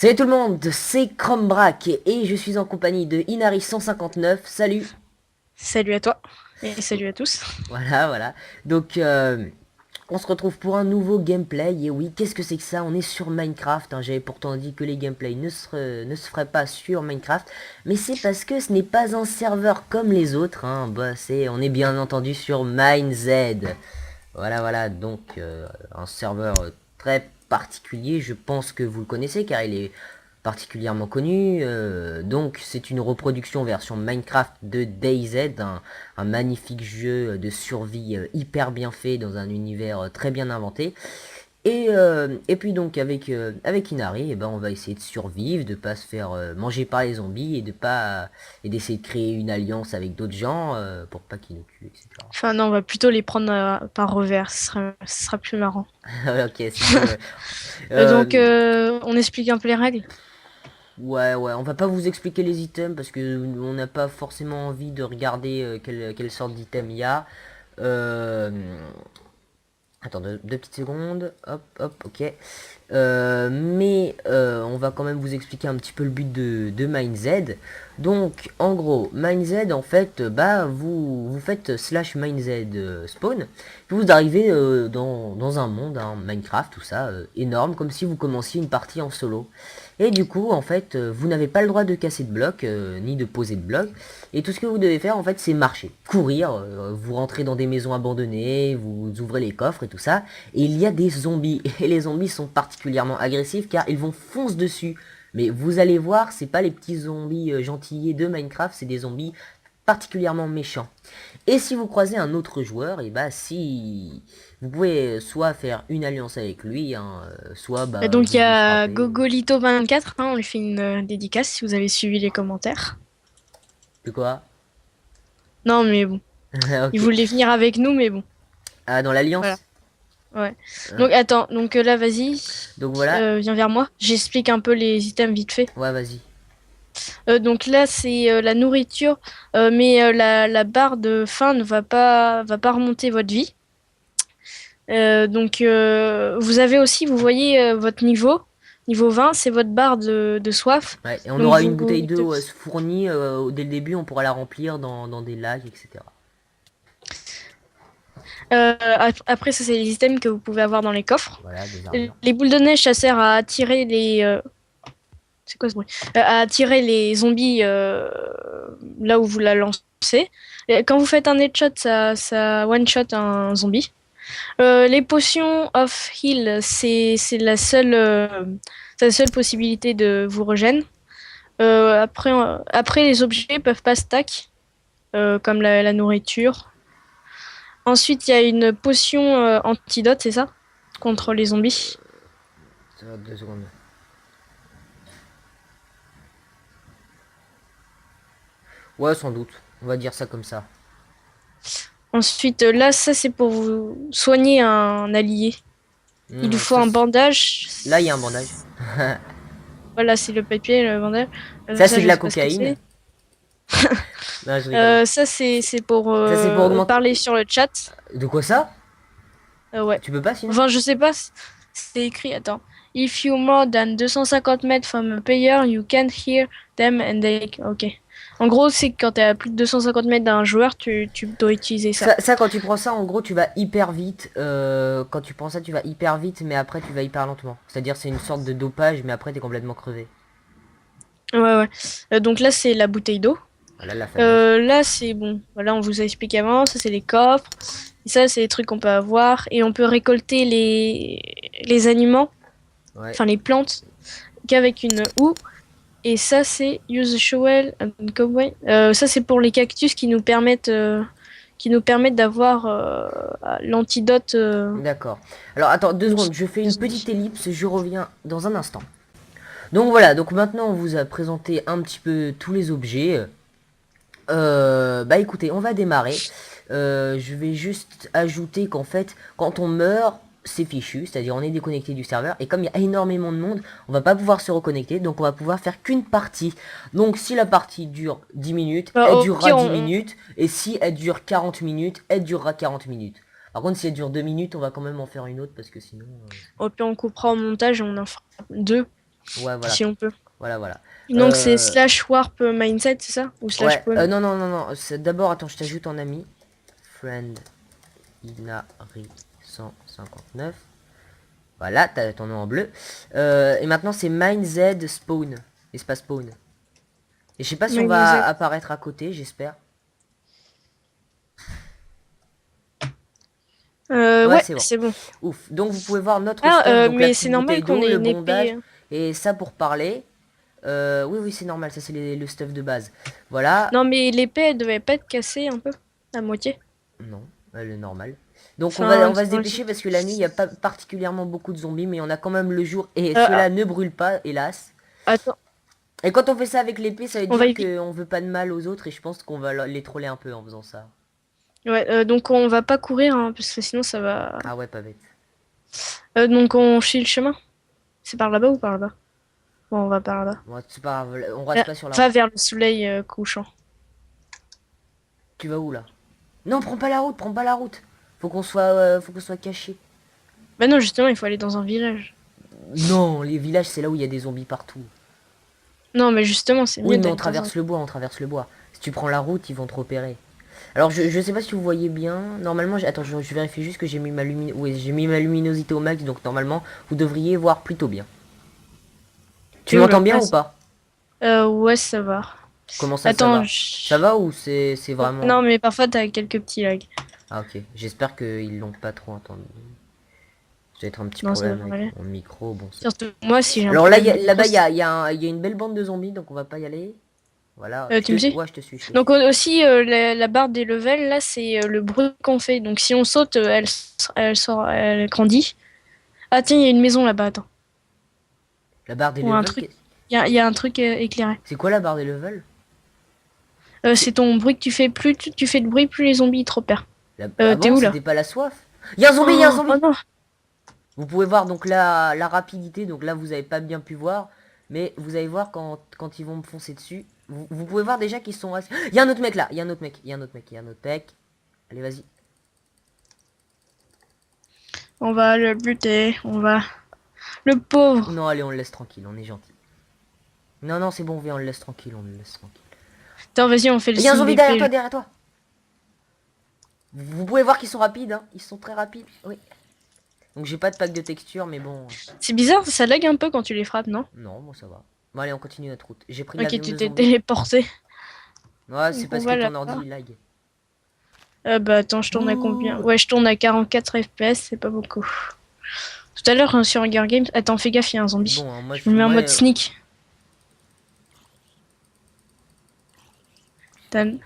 Salut tout le monde, c'est Chrombrack et je suis en compagnie de Inari159. Salut. Salut à toi et salut à tous. Voilà. Donc on se retrouve pour un nouveau gameplay. Et oui, qu'est-ce que c'est que ça? On est sur Minecraft, hein. J'avais pourtant dit que les gameplays ne se feraient pas sur Minecraft, mais c'est parce que ce n'est pas un serveur comme les autres, hein. On est bien entendu sur MineZ. Voilà. Donc un serveur très particulier. Je pense que vous le connaissez car il est particulièrement connu. Donc c'est une reproduction version Minecraft de DayZ, un magnifique jeu de survie hyper bien fait dans un univers très bien inventé. Et puis donc avec Inari, eh ben, on va essayer de survivre, de pas se faire manger par les zombies et d'essayer de créer une alliance avec d'autres gens pour pas qu'ils nous tuent, etc. Enfin non, on va plutôt les prendre par revers, ce sera plus marrant. Ok, si tu veux. Donc Euh, on explique un peu les règles. ouais, on va pas vous expliquer les items parce que on n'a pas forcément envie de regarder quelle sorte d'item il y a. Euh, Attends, deux petites secondes. Hop, ok. Mais on va quand même vous expliquer un petit peu le but de MineZ. Donc, en gros, MineZ, en fait, bah, vous faites slash MineZ spawn. Puis vous arrivez dans un monde, hein, Minecraft, tout ça, énorme, comme si vous commenciez une partie en solo. Et du coup, en fait, vous n'avez pas le droit de casser de blocs, ni de poser de blocs. Et tout ce que vous devez faire, en fait, c'est marcher, courir. Vous rentrez dans des maisons abandonnées, vous ouvrez les coffres et tout ça. Et il y a des zombies. Et les zombies sont particulièrement agressifs car ils vont foncer dessus. Mais vous allez voir, c'est pas les petits zombies gentillés de Minecraft, c'est des zombies particulièrement méchants. Et si vous croisez un autre joueur, et bah si vous pouvez soit faire une alliance avec lui, hein, soit Et bah donc il y vous a frappez. Gogolito24, hein, on lui fait une dédicace si vous avez suivi les commentaires. De quoi? Non mais bon, il Ok. voulait venir avec nous mais bon, Ah, dans voilà. l'alliance. Ouais. Hein. Donc attends, donc là vas-y, Donc voilà. viens vers moi. J'explique un peu les items vite fait. Ouais, vas-y. Donc là, c'est la nourriture, mais la barre de faim ne va pas remonter votre vie. Donc vous avez aussi, vous voyez votre niveau 20, c'est votre barre de soif. Ouais, et on Donc aura une vous, bouteille d'eau fournie dès le début, on pourra la remplir dans des lacs, etc. après ça, c'est les items que vous pouvez avoir dans les coffres. Voilà, des armures. Les boules de neige, ça sert à attirer c'est quoi ce bruit? À attirer les zombies là où vous la lancez. Et quand vous faites un headshot, ça one-shot un zombie. Les potions of heal, c'est la seule possibilité de vous regen. Après, les objets peuvent pas stack, comme la nourriture. Ensuite, il y a une potion antidote, c'est ça? Contre les zombies. Ça va, 2 secondes. Ouais, sans doute. On va dire ça comme ça. Ensuite, là, ça, c'est pour vous soigner un allié. Il vous faut Ça, un bandage. là, il y a un bandage. Voilà, c'est le papier, le bandage. Ça, Ça, c'est de je la sais pas ce que cocaïne. c'est. Non, je rigole. Ça, c'est pour Ça, c'est pour augmenter. parler sur le chat. De quoi ça? Ouais. Tu peux pas sinon? Enfin, je sais pas, c'est écrit, attends. If you more than 250 mètres from a player, you can't hear them and they... Ok. En gros, c'est que quand t'es à plus de 250 mètres d'un joueur, tu dois utiliser ça. Quand tu prends ça, en gros, tu vas hyper vite. Quand tu prends ça, tu vas hyper vite, mais après, tu vas hyper lentement. C'est-à-dire, c'est une sorte de dopage, mais après, t'es complètement crevé. Ouais. Donc là, c'est la bouteille d'eau. Voilà, la fameuse. Là, c'est bon. Voilà, on vous a expliqué avant. Ça, c'est les coffres. Et ça, c'est les trucs qu'on peut avoir. Et on peut récolter les aliments, Ouais. enfin les plantes, qu'avec une houe. Et ça, c'est use the shovel and cowboy. Ça, c'est pour les cactus qui nous permettent d'avoir l'antidote. D'accord. Alors, attends, 2 secondes. Je fais une petite ellipse. Je reviens dans un instant. Donc voilà, donc maintenant on vous a présenté un petit peu tous les objets. Bah écoutez, on va démarrer. Je vais juste ajouter qu'en fait, quand on meurt, c'est fichu, c'est-à-dire on est déconnecté du serveur. Et comme il y a énormément de monde, on va pas pouvoir se reconnecter, donc on va pouvoir faire qu'une partie. Donc si la partie dure 10 minutes, elle Au durera pire, 10 minutes. Et si elle dure 40 minutes, elle durera 40 minutes. Par contre, si elle dure 2 minutes, on va quand même en faire une autre parce que sinon... au pire, on coupera au montage et on en fera deux. Ouais, voilà. si on peut. Voilà, voilà. Donc c'est slash warp mindset, c'est ça? Ou slash Ouais, spawn? non, non, non, non. D'abord, attends, je t'ajoute en ami. Friend Inari 159. Voilà, t'as ton nom en bleu. Et maintenant, c'est Mind Z Spawn. Espace Spawn. Et je sais pas si on va Mindset. apparaître à côté, j'espère. Ouais, Ouais, c'est bon. c'est bon. Ouf. Donc, vous pouvez voir notre Ah, stuff. Donc, la mais c'est petite normal bouteille qu'on d'eau, ait le une épée. bondage. Et ça pour parler. Oui, oui, c'est normal. Ça, c'est le stuff de base. Voilà. Non, mais l'épée, elle devait pas être cassée un peu, à moitié. Non, le normal. Donc Enfin, on va se dans le sens. dépêcher parce que la nuit, il n'y a pas particulièrement beaucoup de zombies, mais on a quand même le jour et Euh, cela ne brûle pas, hélas. attends, Et quand on fait ça avec l'épée, ça veut on va dire éviter. qu'on veut pas de mal aux autres et je pense qu'on va les troller un peu en faisant ça. Ouais, donc on va pas courir, hein, parce que sinon ça va. Ah ouais, pas bête. Donc on suit le chemin. C'est par là-bas ou par là-bas? Bon, on va par là. Bon, c'est pas grave, on reste pas sur la Va route. vers le soleil couchant. Tu vas où là? Non, prends pas la route, prends pas la route. Faut qu'on soit caché. Bah non, justement, il faut aller dans un village. Non, les villages, c'est là où il y a des zombies partout. Non, mais justement, c'est Oui, mieux mais on d'être dans un. traverse le bois, on traverse le bois. Si tu prends la route, ils vont te repérer. Alors je sais pas si vous voyez bien. Normalement, attends, je vérifie juste que j'ai mis oui, j'ai mis ma luminosité au max, donc normalement, vous devriez voir plutôt bien. Tu T'es où m'entends là? bien Ah, ou pas? ouais, ça va. Comment ça Attends, va? Ça va ou c'est vraiment... non, mais parfois t'as quelques petits lags. Ah ok, j'espère qu'ils l'ont pas trop entendu. Ça va être un petit Non, ça problème devrait aller. avec mon micro, bon ça. Surtout moi, si j'ai un Alors là, problème de micro. là-bas, il y a une belle bande de zombies, donc on va pas y aller. Voilà, Tu me suis? ouais, je te suis, je te suis. Donc aussi, la barre des levels, là, c'est le bruit qu'on fait. Donc si on saute, elle sort, elle grandit. Ah tiens, il y a une maison là-bas, attends. La barre des Ou un levels, truc. Il y a un truc éclairé. c'est quoi la barre des levels? C'est ton bruit que tu fais. Plus tu fais de bruit, plus les zombies ils te repèrent. Ah T'es bon, où là? c'était pas la soif? Il y a un zombie, il y a un Oh zombie! non! Vous pouvez voir donc la rapidité, donc là vous avez pas bien pu voir, mais vous allez voir quand ils vont me foncer dessus. Vous pouvez voir déjà qu'ils sont assez... Il y a un autre mec là, il y a un autre mec, il y a un autre mec, il y a un autre mec. Allez vas-y. On va le buter. On va. Le pauvre! Non allez on le laisse tranquille, on est gentil. Non non c'est bon, viens on le laisse tranquille, on le laisse tranquille. Attends, vas-y, on fait le Il y a un signe zombie derrière d'épée. toi, derrière toi. Vous pouvez voir qu'ils sont rapides, hein. Ils sont très rapides, oui. Donc j'ai pas de pack de texture, mais bon... C'est bizarre, ça lag un peu quand tu les frappes, non? Non, bon ça va. Bon allez on continue notre route. J'ai pris de la Ok, viande tu de t'es zombie. téléporté. Ouais c'est Donc on parce que va ton là-bas. ordi il lag. Bah attends, je tourne à combien? Bouh. Ouais, je tourne à 44 FPS, c'est pas beaucoup. Tout à l'heure sur Hunger Games. Attends, fais gaffe, il y a un C'est zombie. bon, hein, Je me mets en moi, mode sneak. T'as-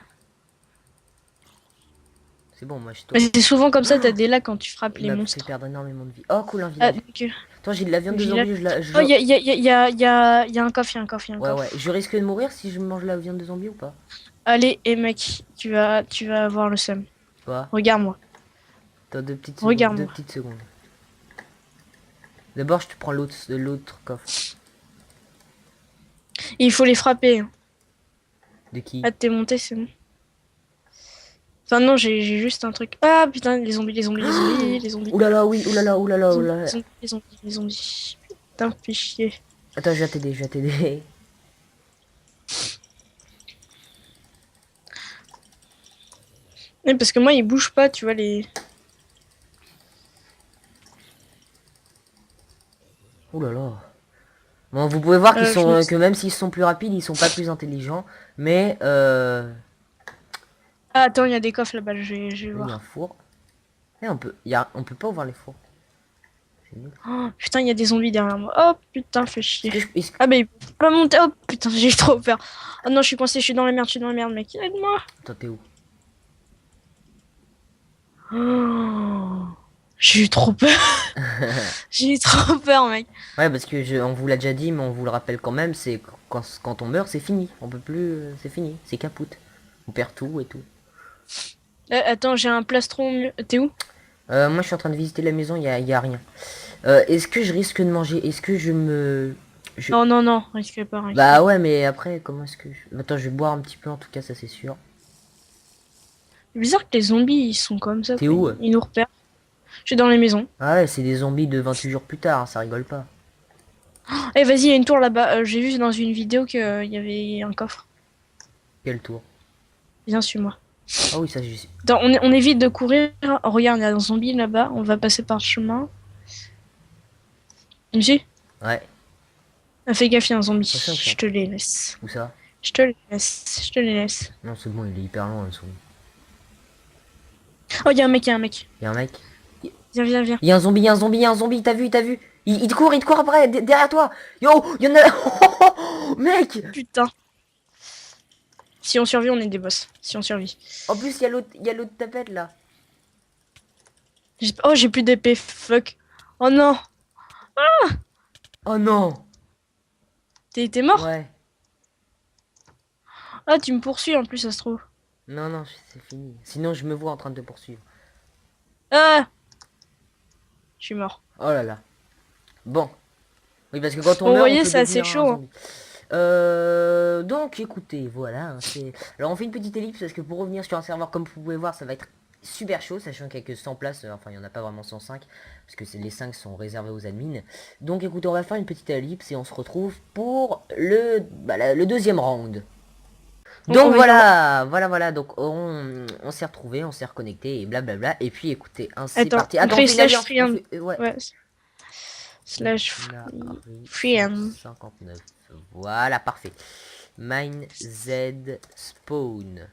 c'est bon, moi je Mais tourne. c'est souvent comme ça, t'as des lags quand tu frappes Il les m'a fait monstres. perdre énormément de vie. Oh, cool, un Ah, village. donc, Attends, j'ai de la viande de village. zombie, Oh, il y a un coffre, il y a un coffre, il y a un Ouais, ouais. coffre. Je risque de mourir si je mange la viande de zombie ou pas? Allez, et mec, tu vas avoir le seum. Quoi? Regarde-moi, Attends, deux petites secondes, deux regarde-moi. petites secondes. D'abord, je te prends l'autre coffre. Et il faut les frapper, hein. De qui? Ah, t'es monté, c'est bon. Enfin, non, j'ai juste un truc. Ah, putain, les zombies, les zombies, les zombies, les zombies. Ouh là là, oui, ouh là là, ouh là là, Les ouh zombies, là là. les zombies, les zombies. Putain, fais chier. Attends, je vais t'aider, je vais t'aider. Ouais, parce que moi, ils bougent pas, tu vois, les. Ouh là là. Bon, vous pouvez voir qu'ils Je me... sont, que même s'ils sont plus rapides, ils sont pas plus intelligents. Mais, Ah, attends, il y a des coffres là-bas, je vais il y a un voir. four. Et on peut pas ouvrir les fours. C'est nul. Oh, putain, il y a des zombies derrière moi. Oh, putain, fais chier. Est-ce que... Ah, bah, il peut pas monter. Oh, putain, j'ai trop peur. Oh non, je suis coincé, je suis dans la merde, je suis dans la merde, mec. Aide-moi. Attends, t'es où? Oh, j'ai eu trop peur. J'ai eu trop peur, mec. Ouais, parce que on vous l'a déjà dit, mais on vous le rappelle quand même, c'est quand on meurt, c'est fini. On peut plus, c'est fini, c'est capoute. On perd tout et tout. Attends, j'ai un plastron. T'es où? Moi, je suis en train de visiter la maison, y a rien. Est-ce que je risque de manger? Est-ce que Non, non, non, risque pas, risque Bah pas. ouais, mais après, comment est-ce que... Attends, je vais boire un petit peu, en tout cas, ça c'est sûr. C'est bizarre que les zombies, ils sont comme ça, T'es quoi. où? Ils nous repèrent. Je suis dans les maisons. Ah ouais, c'est des zombies de 28 jours plus tard, hein, ça rigole pas. Eh, vas-y, il y a une tour là-bas. J'ai vu dans une vidéo qu'il y avait un coffre. Quel tour? Viens, suis-moi. Ah oui, ça je sais. Attends, on évite de courir. Oh, regarde, il y a un zombie là-bas. On va passer par le chemin. Tu me suis? Ouais. Ah, fais gaffe, il y a un zombie. Attention, Je te les laisse. où ça? Je te les laisse. Je te les laisse. Non, c'est bon, il est hyper loin, le son. Oh, il y a un mec, il y a un mec. Il y a un mec. Viens, viens, viens. Il y a un zombie, il y a un zombie, il y a un zombie, t'as vu? Il te court après, derrière toi. Yo, il y en a. Mec. Putain. Si on survit, on est des boss. Si on survit. En plus, il y a l'autre tapette là. Oh, j'ai plus d'épée. Fuck. Oh non. Oh non. T'es mort? Ouais. Ah, tu me poursuis en plus, ça se trouve. Non, non, c'est fini. Sinon, je me vois en train de te poursuivre. Ah! Je suis mort. Oh là là. Bon. Oui, parce que quand on Bon, vous meurt, on voyez, peut c'est assez devenir un chaud, hein. zombie. Donc, écoutez, voilà. C'est. Alors, on fait une petite ellipse parce que pour revenir sur un serveur, comme vous pouvez voir, ça va être super chaud, sachant qu'il y a que 100 places. Enfin, il n'y en a pas vraiment 105, parce que les 5 sont réservés aux admins. Donc, écoutez, on va faire une petite ellipse et on se retrouve pour le deuxième round. Donc voilà, donc on s'est retrouvé, on s'est reconnecté et blablabla. Et puis écoutez, ainsi Attends, parti. on Attends, fait on fait une slash alliance. friend. Ouais. Ouais. Slash friend. 59. Voilà, parfait. Mine Z spawn.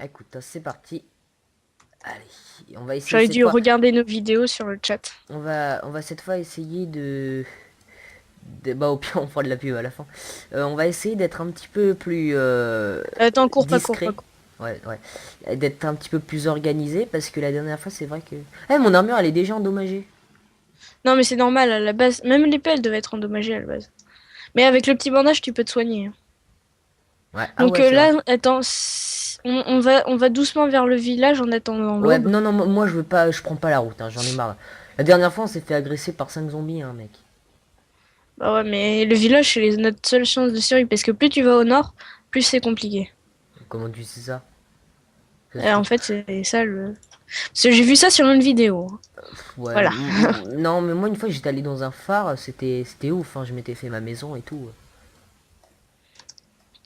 Écoute, c'est parti. Allez, on va essayer J'aurais cette dû fois. regarder nos vidéos sur le chat. On va cette fois essayer bah au pire on fera de la pub à la fin. On va essayer d'être un petit peu plus Attends, cours pas, cours discret. pas. Cours. Ouais. D'être un petit peu plus organisé parce que la dernière fois c'est vrai que... Eh, mon armure elle est déjà endommagée. Non, mais c'est normal, à la base. Même l'épée, elle devait être endommagée à la base. Mais avec le petit bandage, tu peux te soigner, hein. Ouais, ah Donc ouais c'est vrai. là, attends, on va doucement vers le village en attendant Ouais, l'aube. non, non, moi je veux pas, je prends pas la route, hein, j'en ai marre. La dernière fois on s'est fait agresser par 5 zombies, hein, mec. Bah ouais, mais le village, c'est notre seule chance de survie. Parce que plus tu vas au nord, plus c'est compliqué. Comment tu sais ça? Ça se Et en trouve- fait, c'est ça le... Parce que j'ai vu ça sur une vidéo, hein. Ouais, Voilà. non, mais moi une fois j'étais allé dans un phare, c'était ouf, hein, je m'étais fait ma maison et tout.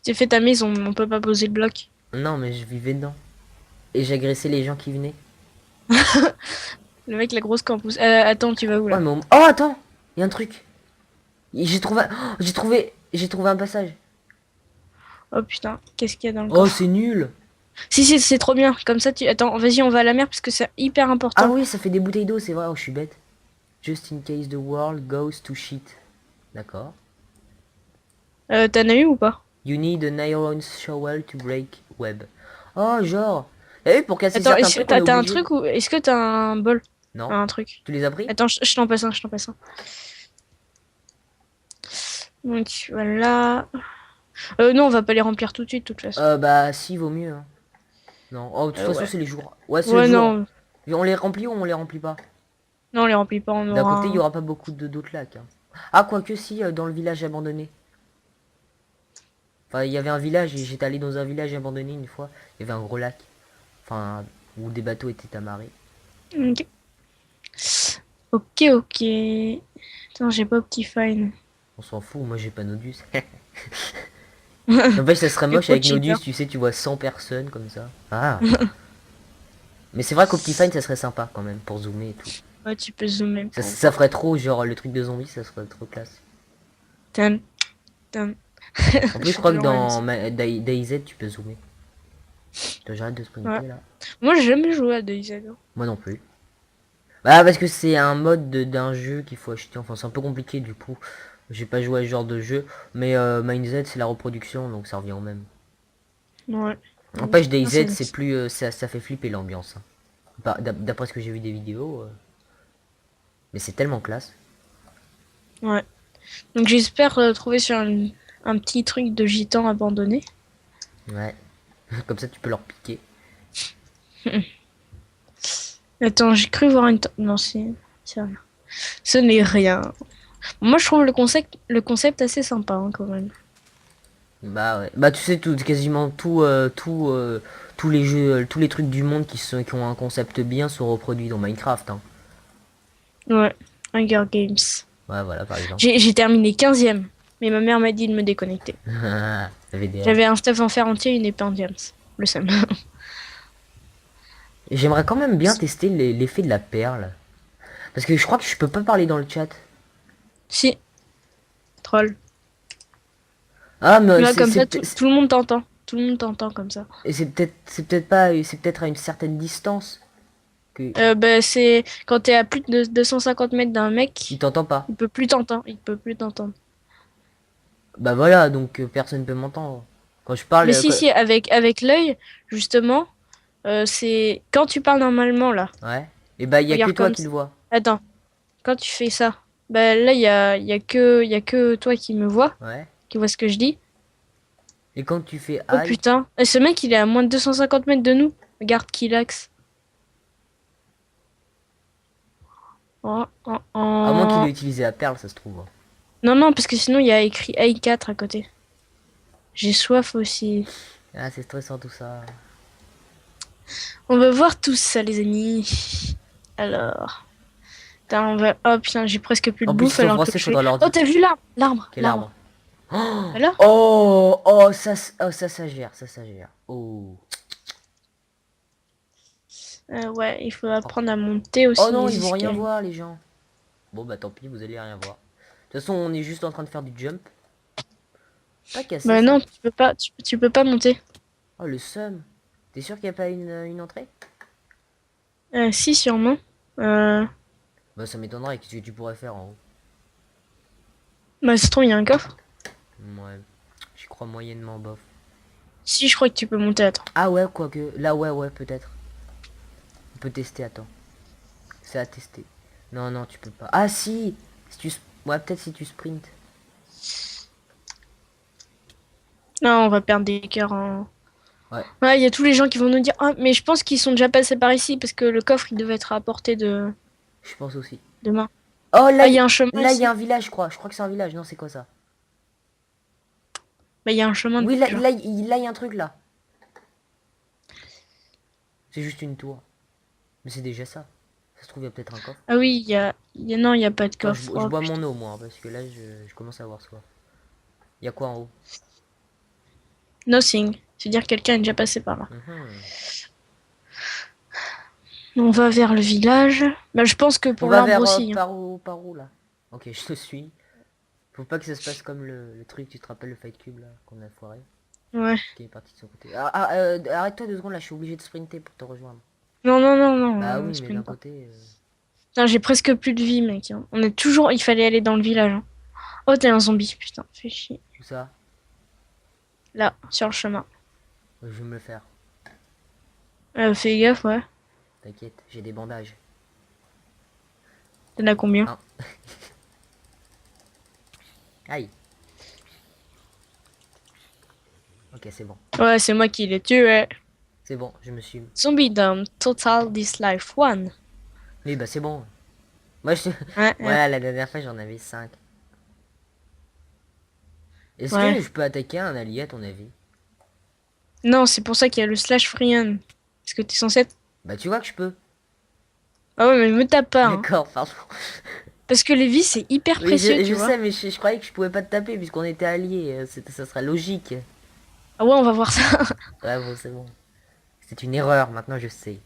Tu fait ta maison, on peut pas poser le bloc. Non, mais je vivais dedans. Et j'agressais les gens qui venaient. Le mec, la grosse campus. Attends, tu vas où Ouais, là? mais oh, attends! Il y a un truc. J'ai trouvé un passage. Oh putain, qu'est-ce qu'il y a dans le Oh, coffre? c'est nul. Si, si, c'est trop bien. Comme ça, tu... Attends, vas-y, on va à la mer parce que c'est hyper Ah important. oui, ça fait des bouteilles d'eau, c'est vrai. Oh, je suis bête. Just in case the world goes to shit. D'accord. T'en as eu ou pas? You need an iron shovel to break web. Oh, genre. Eh oui, pour casser Attends, certains trucs, on est t'as un obligé. truc ou... Est-ce que t'as un bol? Non. Un truc. Tu les as pris? Attends, je t'en passe un, je t'en passe un. Donc, voilà. Non, on va pas les remplir tout de suite, de toute façon. Bah, si, vaut mieux, hein. Non. Oh, de toute façon, Ouais. c'est les jours. Ouais, c'est le Ouais, jour. non. On les remplit ou on les remplit pas? Non, on les remplit pas, on D'un aura côté, il y un... aura pas beaucoup d'autres lacs, hein. Ah, quoique si, dans le village abandonné. Enfin, il y avait un village et j'étais allé dans un village abandonné une fois. Il y avait un gros lac. Enfin, où des bateaux étaient amarrés. Ok. Ok, ok. Attends, j'ai pas Optifine. On s'en fout, moi j'ai pas Nodus. En fait, ça serait C'est moche trop avec Nodus, cheater. tu sais, tu vois 100 personnes comme ça. Ah. Mais c'est vrai qu'Optifine, ça serait sympa quand même pour zoomer et tout. Ouais, tu peux zoomer Ça, pour ça voir. ferait trop, genre le truc de zombie, ça serait trop classe. Tan, tan. En Je plus, je fais crois que toujours la dans musique. DayZ, tu peux zoomer. J'arrête de Ouais. sprinter là. Moi, j'ai jamais joué à DayZ. Moi non plus. Bah, parce que c'est un mode d'un jeu qu'il faut acheter. Enfin, c'est un peu compliqué du coup. J'ai pas joué à ce genre de jeu. Mais MineZ, c'est la reproduction, donc ça revient au même. Ouais. N'empêche, Non, DayZ, c'est plus. Ça fait flipper l'ambiance, hein. Bah, d'après ce que j'ai vu des vidéos. Mais c'est tellement classe. Ouais. Donc, j'espère trouver sur un petit truc de gitan abandonné. Ouais. Comme ça, tu peux leur piquer. Attends, j'ai cru voir une... Non, c'est rien. Ce n'est rien. Moi, je trouve le concept assez sympa, hein, quand même. Bah ouais. Bah tu sais tout, quasiment tous les jeux, tous les trucs du monde qui ont un concept bien sont reproduits dans Minecraft, hein. Ouais. Hunger Games. Ouais, voilà, par exemple. J'ai terminé 15e. Mais ma mère m'a dit de me déconnecter. VDM. J'avais un stuff en fer entier, une épée en diams. Le seum. J'aimerais quand même bien tester l'effet de la perle. Parce que je crois que je peux pas parler dans le chat. Si, troll. Ah, mais Là, comme ça, tout le monde t'entend. Tout le monde t'entend comme ça. et c'est peut-être à une certaine distance que Bah, c'est quand t'es à plus de 250 mètres d'un il mec, t'entend pas. il peut plus t'entendre. Il peut plus t'entendre. Bah voilà, donc personne peut m'entendre. Quand je parle, Mais si, si, avec l'œil, justement, c'est quand tu parles normalement là. ouais. Et bah il y a que Regarde toi comme qui ça. le vois. Attends, quand tu fais ça, bah là, il y a que toi Ouais. qui vois ce que je dis. Et quand tu fais Oh aïe, putain, et ce mec, il est à moins de 250 mètres de nous. Regarde Kilax. Oh, oh, à moins qu'il oh. ait utilisé la perle, ça se trouve. Non, non, parce que sinon, il y a écrit AI4 à côté. J'ai soif aussi. Ah, c'est stressant tout ça. On va voir tout ça, les amis. Alors. Putain, oh putain, j'ai presque plus de En plus, ils bouffe sont alors que français, je fais. faudra leur Oh, dire. t'as vu l'arbre? L'arbre, Quel l'arbre. arbre? Oh, Alors? oh, ça gère, ça gère. Oh. Ouais, il faut apprendre à monter Oh aussi non, les ils vont rien escaliers. voir, les gens. Bon, bah tant pis, vous allez rien voir. De toute façon, on est juste en train de faire du jump. Pas cassé Bah ça. non, tu peux pas, tu peux pas monter. Oh, le seum. T'es sûr qu'il n'y a pas une entrée? Si, sûrement. Euh... Bah, ça m'étonnerait. Qu'est-ce que tu pourrais faire en haut? Bah, c'est trop, il y a un coffre. Ouais, j'y crois moyennement bof. Si, je crois que tu peux monter, attends. Ah ouais, quoique. Là, ouais, peut-être. On peut tester, attends. C'est à tester. Non, non, tu peux pas. Ah si, si tu... Ouais, peut-être si tu sprints. Non, on va perdre des cœurs en. Ouais, Ouais, il y a tous les gens qui vont nous dire ah, mais je pense qu'ils sont déjà passés par ici parce que le coffre il devait être à portée je pense aussi. de main. Oh, là, Ah, il y a un chemin là, il y a ici. un village, je crois. Je crois que c'est un village. Non, c'est quoi ça? Bah, il y a un chemin Oui, déjà. là, il y a un truc, là. C'est juste une tour. Mais c'est déjà ça. Ça se trouve, il y a peut-être un coffre. Ah oui, non, il y a pas de Attends, coffre. je Oh, bois mon putain. eau, moi, hein, parce que là, je commence à avoir soif. Il y a quoi en haut? Nothing. C'est-à-dire que quelqu'un est déjà passé par là. Mhm. On va vers le village. Bah, je pense que On pour va l'arbre vers aussi, hein. par où, là? Ok, je te suis. Faut pas que ça se passe comme le truc, tu te rappelles le Fight Cube, là, qu'on a foiré. Ouais. Qui est parti de son côté. Arrête-toi 2 secondes, là, je suis obligé de sprinter pour te rejoindre. Non, non, non, non, Bah on oui, mais d'un sprint pas. côté... Putain, j'ai presque plus de vie, mec, hein. On est toujours. Il fallait aller dans le village, hein. Oh, t'es un zombie, putain, fais chier. Où ça? Là, sur le chemin. Je vais me le faire. Fais gaffe, ouais. T'inquiète, j'ai des bandages. T'en as combien? Un. Aïe. Ok, c'est bon. Ouais, c'est moi qui l'ai tué. C'est bon, je me suis... Zombie Dome, Total Dislife 1. Oui, bah c'est bon. Moi, je... Ouais, Voilà, la dernière fois, j'en avais 5. Est-ce ouais. que je peux attaquer un allié, à ton avis? Non, c'est pour ça qu'il y a le slash Free. Parce que t'es censé être. Bah tu vois que je peux. Ah ouais, mais me tape pas, hein. D'accord, pardon. Parce que les vies, c'est hyper Oui, précieux, je tu vois. sais, mais je croyais que je pouvais pas te taper puisqu'on était alliés. Ça serait logique. Ah ouais, on va voir ça. Ouais, bon, c'est bon. C'est une erreur, maintenant je sais.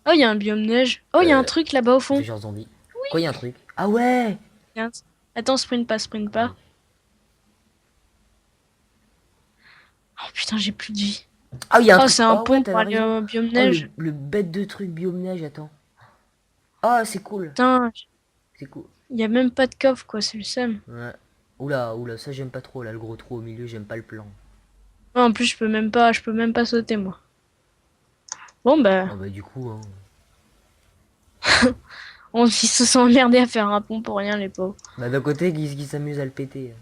Oh, il y a un biome neige. Oh, il y a un truc là-bas au C'est fond. genre zombie. Quoi, il y a un truc? Ah ouais! Regarde. Attends, sprint pas, sprint pas. Oh putain, j'ai plus de vie. Ah, il y a un Oh, truc. c'est un Oh ouais, pont pour t'avais aller raison. au biome Oh, neige. le bête de truc biome neige, attends. Ah, c'est cool. Putain, C'est cool. il y a même pas de coffre, quoi, c'est le seum. Ouais. Oula, ça j'aime pas trop, là, le gros trou au milieu, j'aime pas le plan. Oh, en plus, je peux même pas sauter, moi. Bon, bah, Ah bah du coup, hein. ils se sont emmerdés à faire un pont pour rien, les pauvres. Bah d'un côté, qui s'amuse à le péter.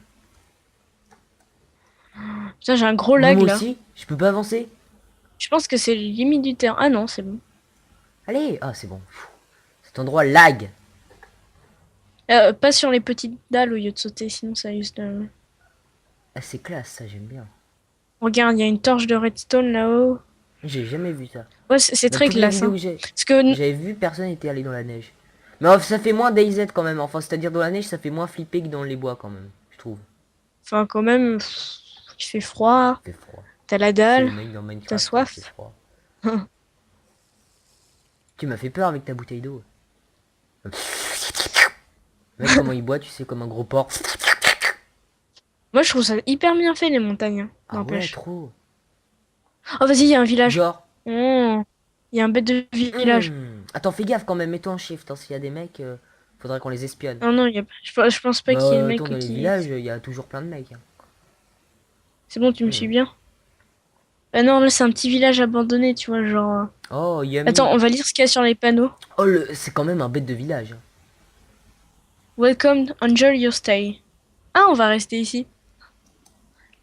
Putain, j'ai un gros lag Moi là. aussi, je peux pas avancer. Je pense que c'est les limites du terrain. Ah non, c'est bon. Allez, ah c'est bon. Pfff. Cet endroit lag. Pas sur les petites dalles au lieu de sauter, sinon ça juste. Ah c'est classe, ça j'aime bien. Regarde, il y a une torche de redstone là-haut. J'ai jamais vu ça. Ouais, c'est Dans très toutes les classe, vidéos hein. que j'ai Parce que j'avais vu, personne n'était allé dans la neige. Mais ça fait moins DayZ quand même. Enfin, c'est-à-dire dans la neige, ça fait moins flipper que dans les bois quand même, je trouve. Enfin, quand même, il fait froid, Il fait froid. t'as la C'est le dalle, mec dans t'as Minecraft, il fait soif. froid. Tu m'as fait peur avec ta bouteille d'eau. Mec, comment il boit, tu sais, comme un gros porc. Moi, je trouve ça hyper bien fait, les montagnes, hein, Ah ouais, n'empêche. trop. Oh, vas-y, il y a un village. Genre. Oh, il y a un bête de village. Attends, fais gaffe quand même, mets-toi en shift. Hein, s'il y a des mecs, faudrait qu'on les espionne. Non, non, je pense pas qu'il y ait le Bah, mec attends, dans les qui... villages, il y a toujours plein de mecs. Hein. C'est bon, tu me suis bien? Ah non, là, c'est un petit village abandonné, tu vois, genre... Oh, Attends, yummy. on va lire ce qu'il y a sur les panneaux. Oh, c'est quand même un bête de village. Hein. Welcome, enjoy your stay. Ah, on va rester ici.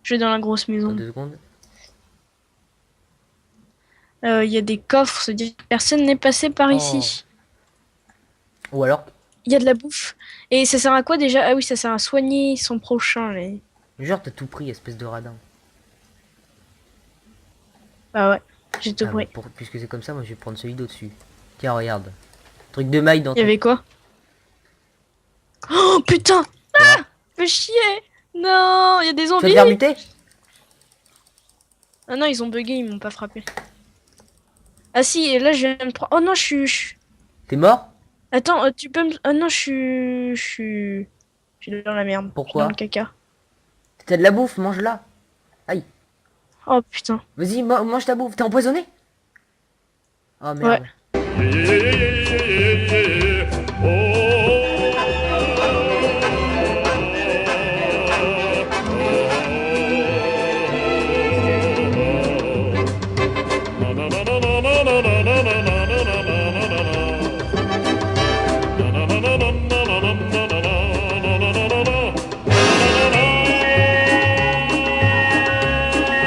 Je vais dans la grosse Attends maison. 2 secondes. Il y a des coffres, se dit personne n'est passé par Oh. ici. Ou alors, Il y a de la bouffe. Et ça sert à quoi déjà? Ah oui, ça sert à soigner son prochain. genre, t'as tout pris, espèce de radin. Bah ouais, j'ai tout Ah, bah, pris. puisque c'est comme ça, moi je vais prendre celui d'au-dessus. Tiens, regarde. Truc de maille dans Il y ton. avait quoi? Oh putain! Quoi? Fais chier! Non, il y a des Tu vas te zombies! faire buter? Ah non, ils ont bugué, ils m'ont pas frappé. Ah si, et là je viens de me prendre. Oh non, T'es mort? Attends, tu peux me. Ah non, je suis dans la merde. Je suis dans Pourquoi? le caca. T'as de la bouffe, mange-la. Aïe. Oh putain. Vas-y, mange ta bouffe. T'es empoisonné? Oh Ouais. merde.